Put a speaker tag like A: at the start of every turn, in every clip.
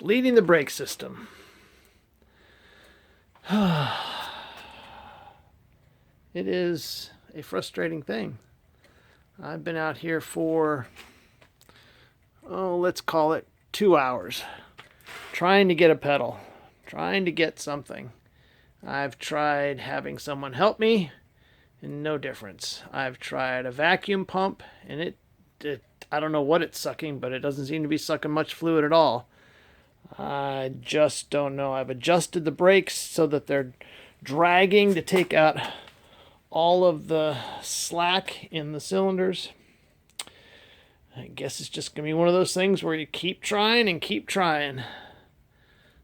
A: bleeding the brake system. It is a frustrating thing. I've been out here for, let's call it 2 hours, trying to get a pedal, trying to get something. I've tried having someone help me, and no difference. I've tried a vacuum pump, and it I don't know what it's sucking, but it doesn't seem to be sucking much fluid at all. I just don't know. I've adjusted the brakes so that they're dragging to take out all of the slack in the cylinders. I guess it's just going to be one of those things where you keep trying and keep trying.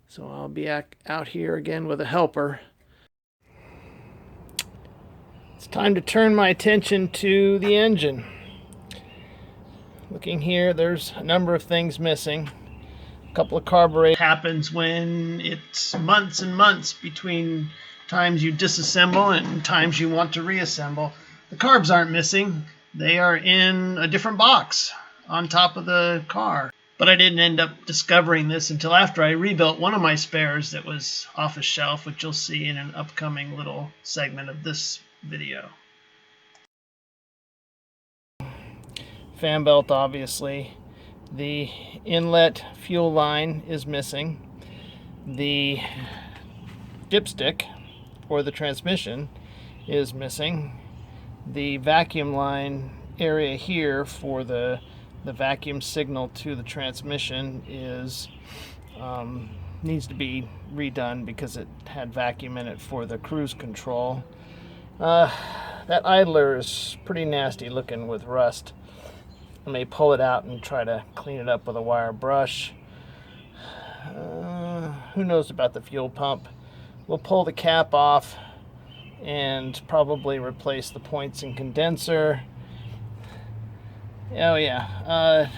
A: So I'll be out here again with a helper. It's time to turn my attention to the engine. Looking here, there's a number of things missing. A couple of carburetors. Happens when it's months and months between times you disassemble and times you want to reassemble. The carbs aren't missing. They are in a different box on top of the car. But I didn't end up discovering this until after I rebuilt one of my spares that was off a shelf, which you'll see in an upcoming little segment of this video. Fan belt, obviously. The inlet fuel line is missing. The dipstick for the transmission is missing. The vacuum line area here for the vacuum signal to the transmission is needs to be redone because it had vacuum in it for the cruise control. That idler is pretty nasty looking with rust. I may pull it out and try to clean it up with a wire brush. Who knows about the fuel pump? We'll pull the cap off and probably replace the points and condenser. Oh yeah,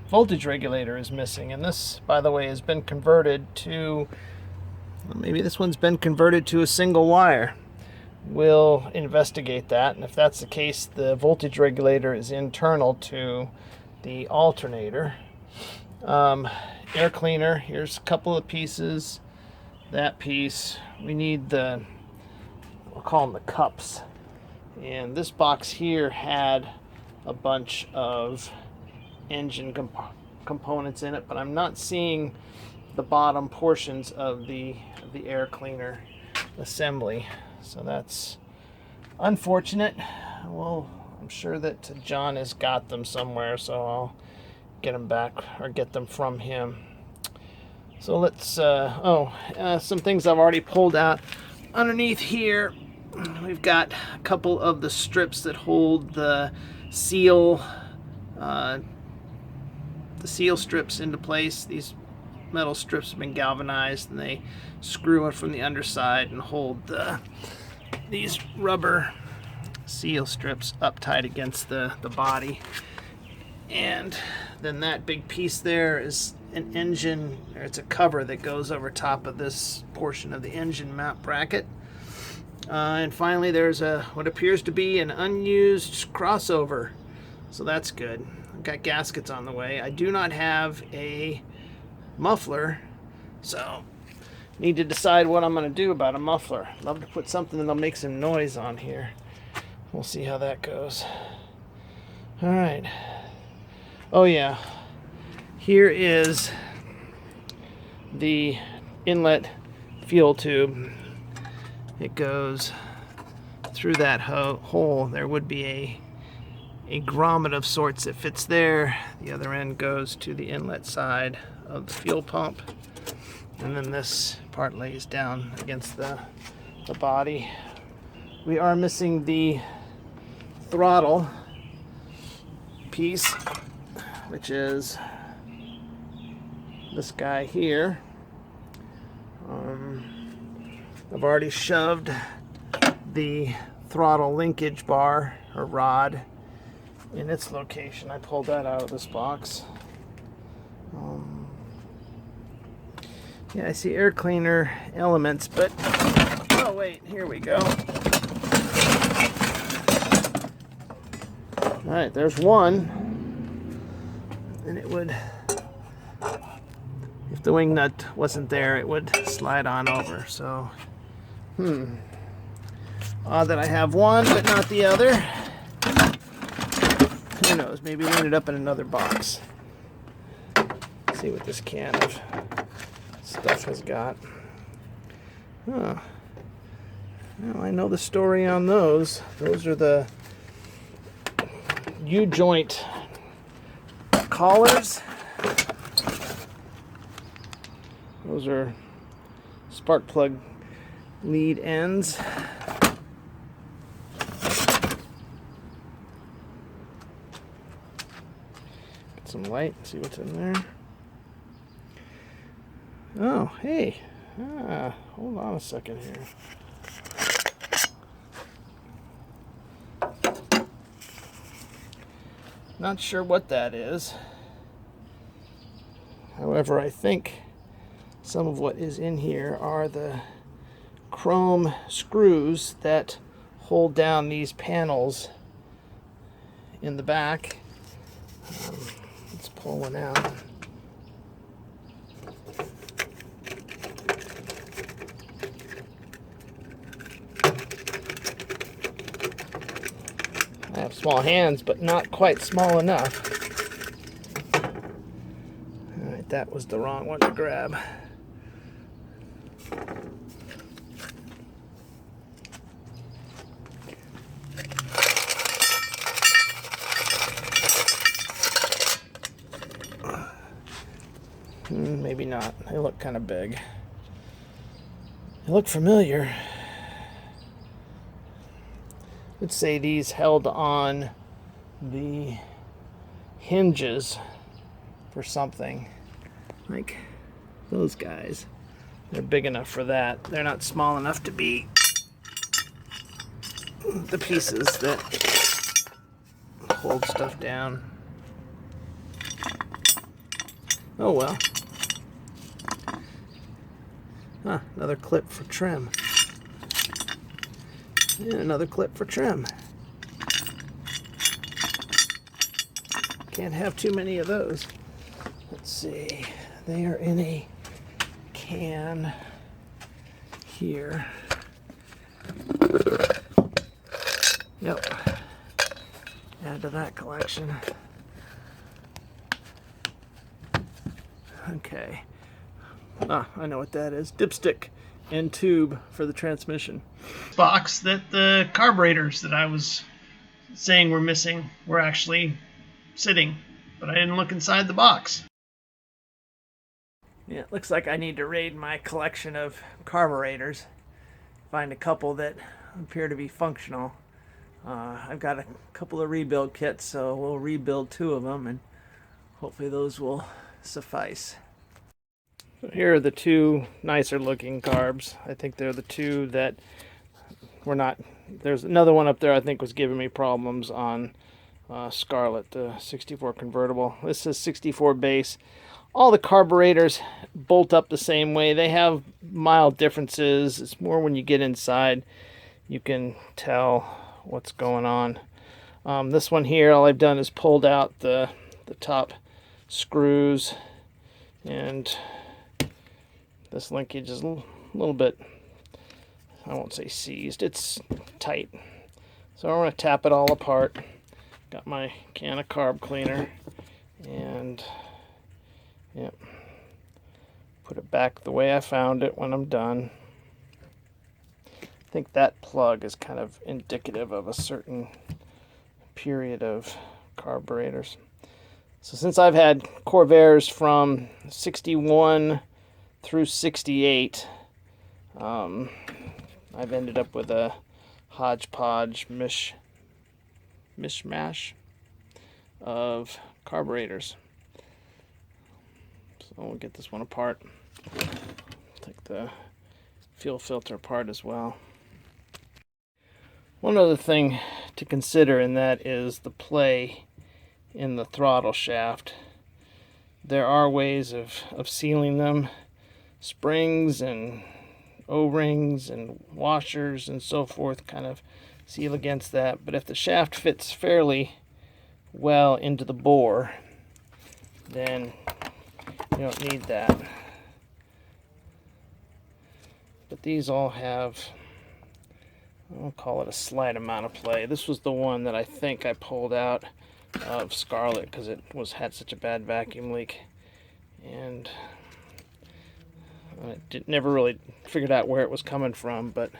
A: voltage regulator is missing, and this, by the way, has been converted to, well, maybe this one's been converted to a single wire. We'll investigate that, and if that's the case, the voltage regulator is internal to the alternator. Air cleaner, here's a couple of pieces. That piece, we need the, we'll call them the cups. And this box here had a bunch of engine components in it, but I'm not seeing the bottom portions of the air cleaner assembly. So that's unfortunate. Well, I'm sure that John has got them somewhere, so I'll get them back or get them from him. So let's, some things I've already pulled out. Underneath here, we've got a couple of the strips that hold the seal strips into place. These metal strips have been galvanized, and they screw it from the underside and hold these rubber seal strips up tight against the body. And then that big piece there is an engine, or it's a cover that goes over top of this portion of the engine mount bracket. And finally, there's what appears to be an unused crossover, so that's good. I've got gaskets on the way. I do not have a muffler, so need to decide what I'm going to do about a muffler. Love to put something that'll make some noise on here. We'll see how that goes. All right. Oh yeah, here is the inlet fuel tube. It goes through that hole. There would be a grommet of sorts that fits there. The other end goes to the inlet side of the fuel pump, and then this part lays down against the body. We are missing the throttle piece, which is this guy here. I've already shoved the throttle linkage bar or rod in its location. I pulled that out of this box. Yeah, I see air cleaner elements, but oh wait, here we go. All right, there's one, and it would, if the wing nut wasn't there, it would slide on over. So, odd that I have one but not the other. Who knows? Maybe it ended up in another box. Let's see what this can of stuff has got. Huh. Well, I know the story on those. Those are the U-joint collars. Those are spark plug lead ends. Get some light, see what's in there. Oh, hey. Hold on a second here. Not sure what that is. However, I think some of what is in here are the chrome screws that hold down these panels in the back. Let's pull one out. I have small hands, but not quite small enough. Alright, that was the wrong one to grab. Maybe not. They look kind of big. They look familiar. Let's say these held on the hinges for something. Like those guys. They're big enough for that. They're not small enough to be the pieces that hold stuff down. Oh well. Another clip for trim. And another clip for trim. Can't have too many of those. Let's see. They are in a can here. Yep. Add to that collection. Okay. I know what that is. Dipstick and tube for the transmission. Box that the carburetors that I was saying were missing were actually sitting, but I didn't look inside the box. Yeah, it looks like I need to raid my collection of carburetors. Find a couple that appear to be functional. I've got a couple of rebuild kits, so we'll rebuild 2 of them, and hopefully those will suffice. So here are the 2 nicer looking carbs. I think they're the 2 that were not. There's another one up there I think was giving me problems on Scarlet, the 64 convertible. This is 64 base. All the carburetors bolt up the same way. They have mild differences. It's more when you get inside you can tell what's going on. This one here, all I've done is pulled out the top screws, and this linkage is a little bit, I won't say seized, it's tight. So I'm going to tap it all apart. Got my can of carb cleaner, and yep, put it back the way I found it when I'm done. I think that plug is kind of indicative of a certain period of carburetors. So since I've had Corvairs from 61 through 68, I've ended up with a hodgepodge mishmash of carburetors. So we'll get this one apart. Take the fuel filter apart as well. One other thing to consider in that is the play in the throttle shaft. There are ways of sealing them. Springs and O-rings and washers and so forth kind of seal against that. But if the shaft fits fairly well into the bore, then you don't need that. But these all have, I'll call it a slight amount of play. This was the one that I think I pulled out of Scarlet because it had such a bad vacuum leak, and I never really figured out where it was coming from. But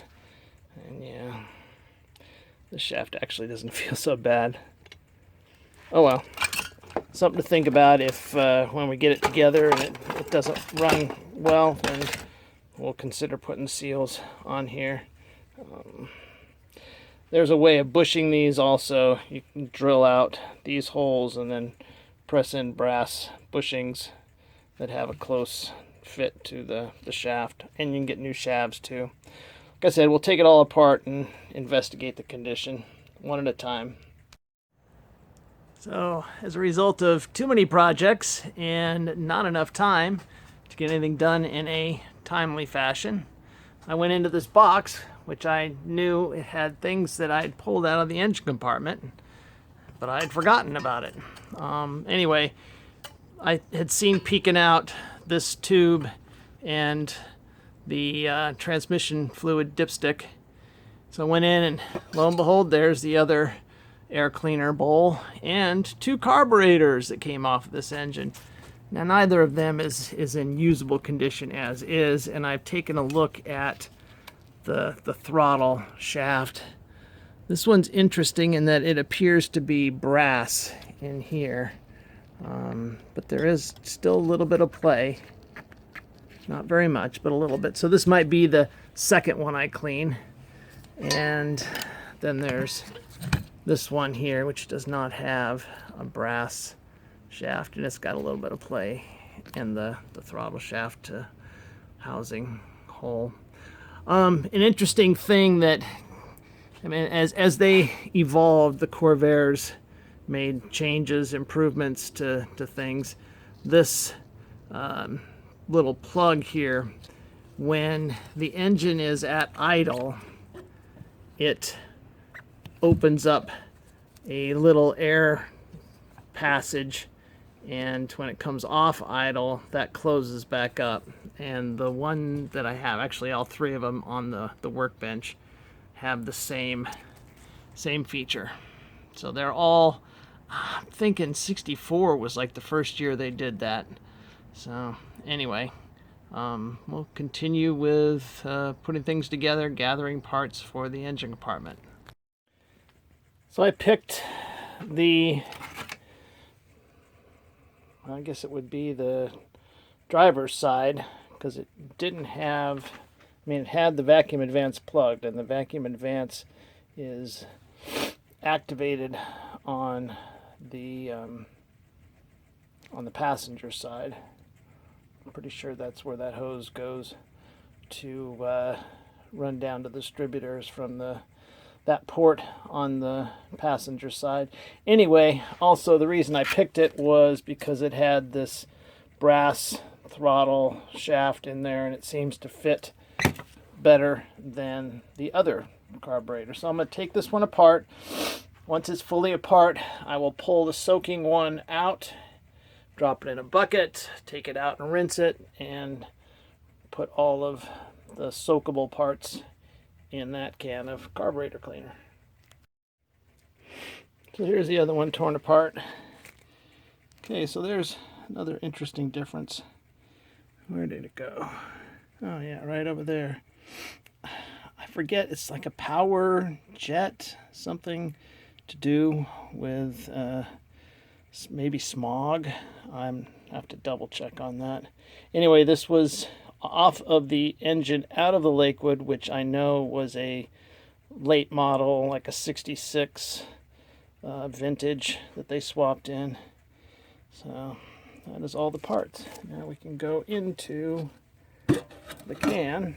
A: and yeah, the shaft actually doesn't feel so bad. Oh well, something to think about if when we get it together and it doesn't run well, then we'll consider putting seals on here. There's a way of bushing these also. You can drill out these holes and then press in brass bushings that have a close fit to the shaft, and you can get new shafts too. Like I said, we'll take it all apart and investigate the condition one at a time. So as a result of too many projects and not enough time to get anything done in a timely fashion, I went into this box, which I knew it had things that I'd pulled out of the engine compartment, but I had forgotten about it. Anyway, I had seen peeking out this tube and the transmission fluid dipstick. So I went in, and lo and behold, there's the other air cleaner bowl and 2 carburetors that came off of this engine. Now neither of them is in usable condition as is, and I've taken a look at the throttle shaft. This one's interesting in that it appears to be brass in here, but there is still a little bit of play. Not very much, but a little bit. So this might be the second one I clean. And then there's this one here, which does not have a brass shaft, and it's got a little bit of play in the throttle shaft housing hole. An interesting thing that, I mean, as they evolved, the Corvairs made changes, improvements to things. This little plug here, when the engine is at idle, it opens up a little air passage, and when it comes off idle, that closes back up. And the one that I have, actually all 3 of them on the workbench, have the same feature. So they're all, I'm thinking 64 was like the first year they did that. So anyway, we'll continue with putting things together, gathering parts for the engine compartment. So I picked I guess it would be the driver's side, because it didn't have, I mean, it had the vacuum advance plugged, and the vacuum advance is activated on the passenger side. I'm pretty sure that's where that hose goes to run down to the distributors from that port on the passenger side. Anyway, also the reason I picked it was because it had this brass throttle shaft in there, and it seems to fit better than the other carburetor. So I'm going to take this one apart. Once it's fully apart, I will pull the soaking one out, drop it in a bucket, take it out and rinse it, and put all of the soakable parts in that can of carburetor cleaner. So here's the other one torn apart. Okay, so there's another interesting difference. Where did it go? Oh yeah, right over there. I forget, it's like a power jet, something to do with maybe smog. I have to double check on that. Anyway, this was off of the engine out of the Lakewood, which I know was a late model, like a 66 vintage that they swapped in. So that is all the parts. Now we can go into the can.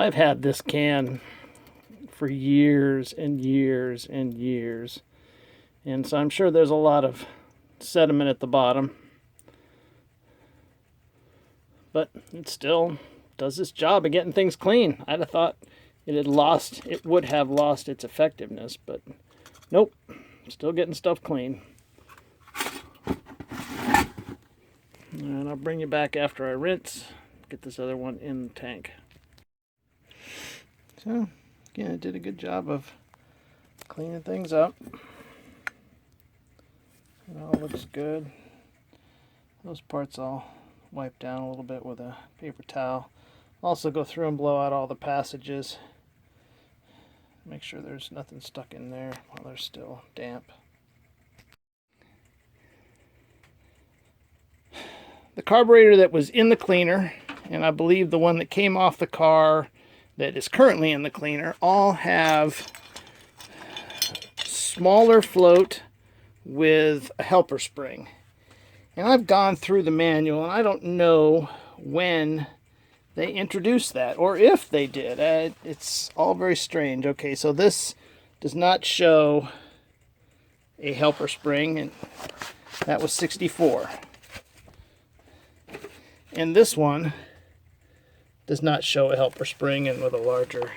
A: I've had this can for years and years and years. And so I'm sure there's a lot of sediment at the bottom. But it still does its job of getting things clean. I'd have thought it would have lost its effectiveness, but nope, still getting stuff clean. And I'll bring you back after I rinse, get this other one in the tank. So, again, it did a good job of cleaning things up. It all looks good. Those parts I'll wipe down a little bit with a paper towel. Also go through and blow out all the passages. Make sure there's nothing stuck in there while they're still damp. The carburetor that was in the cleaner, and I believe the one that came off the car that is currently in the cleaner, all have smaller float with a helper spring. And I've gone through the manual, and I don't know when they introduced that, or if they did. It's all very strange. Okay, so this does not show a helper spring, and that was 64. And this one does not show a helper spring and with a larger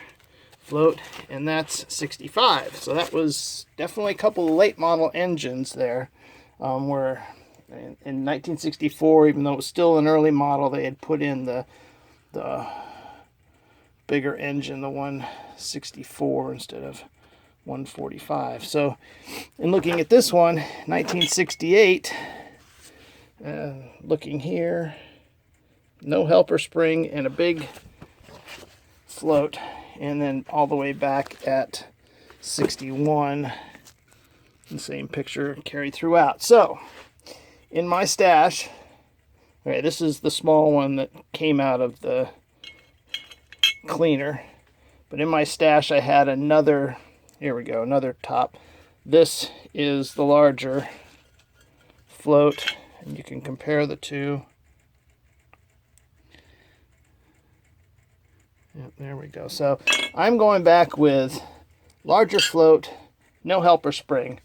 A: float, and that's 65. So that was definitely a couple of late model engines there, where in 1964, even though it was still an early model, they had put in the bigger engine, the 164 instead of 145. So in looking at this one, 1968, looking here, no helper spring and a big float, and then all the way back at 61, the same picture carried throughout. So in my stash, okay, this is the small one that came out of the cleaner, but in my stash I had another, here we go, another top. This is the larger float, and you can compare the two. Yep, there we go. So I'm going back with larger float, no helper spring.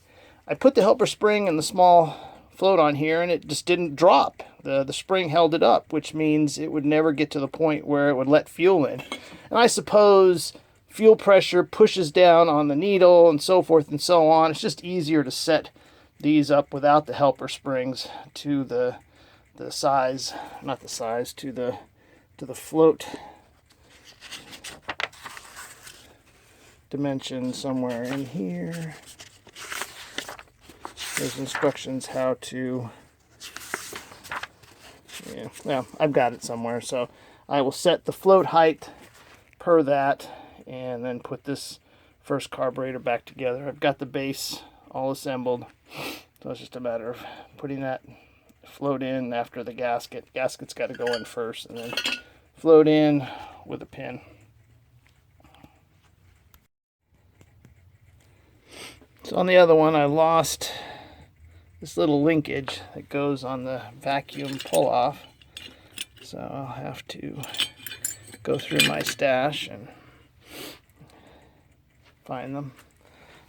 A: I put the helper spring and the small float on here, and it just didn't drop. The spring held it up, which means it would never get to the point where it would let fuel in. And I suppose fuel pressure pushes down on the needle and so forth and so on. It's just easier to set these up without the helper springs to the size, not the size, to the float dimension somewhere in here. There's instructions how to, yeah, I've got it somewhere. So I will set the float height per that, and then put this first carburetor back together. I've got the base all assembled, so it's just a matter of putting that float in after the gasket. Gasket's got to go in first, and then float in with a pin. So on the other one, I lost this little linkage that goes on the vacuum pull-off. So I'll have to go through my stash and find them.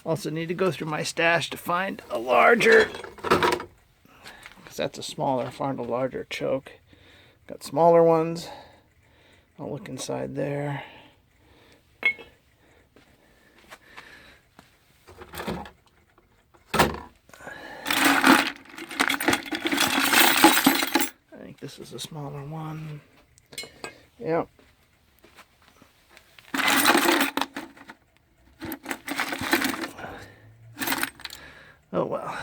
A: Also need to go through my stash to find a larger, because that's a smaller, find a larger choke. Got smaller ones. I'll look inside there. This is a smaller one. Yep. Oh well.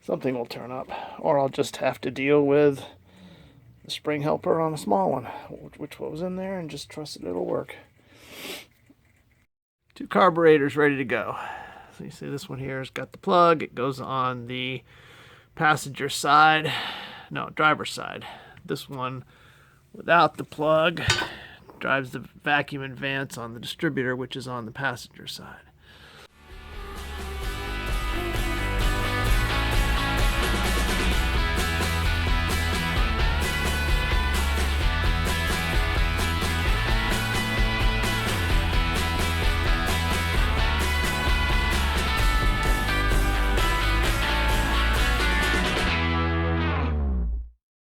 A: Something will turn up. Or I'll just have to deal with the spring helper on a small one, which was in there, and just trust that it'll work. 2 carburetors ready to go. So you see this one here has got the plug. It goes on the passenger side, no, driver's side. This one without the plug drives the vacuum advance on the distributor, which is on the passenger side.